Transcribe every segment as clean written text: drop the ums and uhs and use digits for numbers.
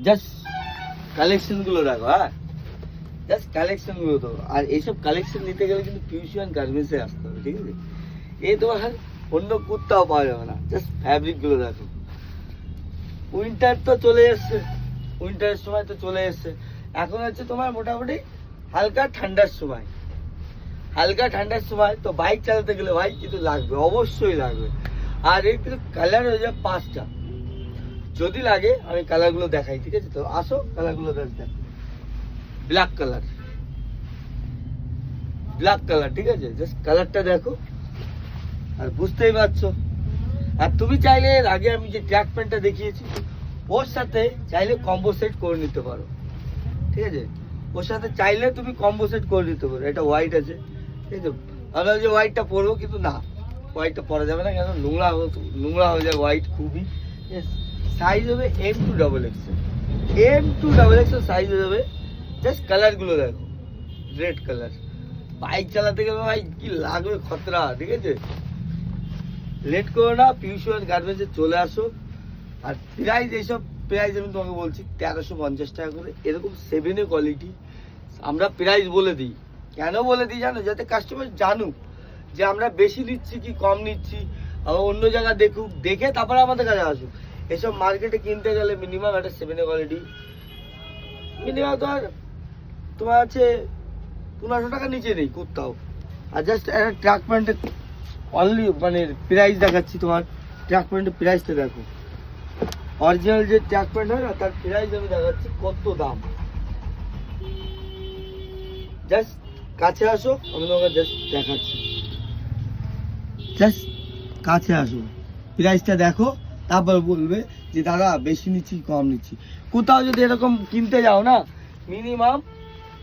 Just কালেকশনগুলো রাখো, হ্যাঁ জাস্ট কালেকশনগুলো তো। আর এইসব কালেকশন নিতে গেলে কিন্তু পিউশিয়ান গার্মেন্টসে আসতে হবে, ঠিক আছে? এই তোমার অন্য কোথাও পাওয়া যাবে না। জাস্ট ফ্যাব্রিকগুলো দেখো। উইন্টার তো চলে এসছে, উইন্টারের সময় তো চলে এসছে। এখন হচ্ছে তোমার মোটামুটি হালকা ঠান্ডার সময়, হালকা ঠান্ডার সময় তো বাইক চালাতে গেলে ভাই কিন্তু লাগবে, অবশ্যই লাগবে। আর এর কিন্তু কালার হয়ে যায় 5টা। যদি লাগে আমি কালারগুলো দেখাই, ঠিক আছে? তো আসো কালারগুলো দেখ। ব্ল্যাক কালার, ব্ল্যাক কালার, ঠিক আছে? জাস্ট কালারটা দেখো আর বুঝতেই পারছো। আর তুমি চাইলে এর আগে আমি যে ট্র্যাক প্যান্টটা দেখিয়েছি ওর সাথে চাইলে কম্বো সেট করে নিতে পারো, ঠিক আছে? ওর সাথে চাইলে তুমি কম্বো সেট করে নিতে পারো। এটা হোয়াইট আছে, ঠিক আছে? আমরা যে হোয়াইটটা পরবো, কিন্তু না, হোয়াইটটা পরা যাবে না, কেন নোংরা হয়ে যায় হোয়াইট খুবই। সাইজ হবে M2XXL, M2XXL সাইজ হয়ে যাবে। জাস্ট কালারগুলো দেখো, রেড কালার। বাইক চালাতে গেলে ভাই কি লাগবে খতরা, ঠিক আছে? লেট করো না, পিউশিয়ান গার্মেন্টসে চলে আসো। আর প্রাইস, এইসব প্রাইস আমি তোমাকে বলছি 1350 টাকা করে। এরকম 7A কোয়ালিটি আমরা প্রাইস বলে দিই। কেন বলে দিই জানো? যাতে কাস্টমার জানুক যে আমরা বেশি নিচ্ছি কি কম নিচ্ছি, আবার অন্য জায়গা দেখুক, দেখে তারপরে আমাদের কাছে আসুক। এসব মার্কেটে কিনতে গেলে মিনিমাম একটা 7A কোয়ালিটি মিনিমাম তোমার আছে 1500 টাকা নিচে নেই কোথাও। আর জাস্ট একটা ট্র্যাক প্যান্টের অনলি মানে প্রাইস দেখাচ্ছি তোমার। ট্র্যাক প্যান্টের প্রাইসটা দেখো, অরিজিনাল যে ট্র্যাক প্যান্ট হয় না তার প্রাইস আমি দেখাচ্ছি কত দাম। জাস্ট কাছে আসো, আমি তোমাকে জাস্ট দেখাচ্ছি। জাস্ট কাছে আসো, প্রাইসটা দেখো, তারপর বলবে যে দাদা বেশি নিচ্ছি কম নিচ্ছি। কোথাও যদি এরকম কিনতে যাও না, মিনিমাম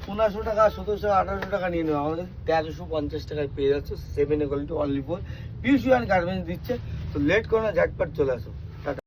1500 টাকা, 1700 1800 টাকা নিয়ে নেওয়া, আমাদের 1350 টাকায় পেয়ে যাচ্ছে 7A কোয়ালিটি অনলি ফর পিউশিয়ান গার্মেন্টস দিচ্ছে। তো লেট করো না, ঝটপট চলে আসো।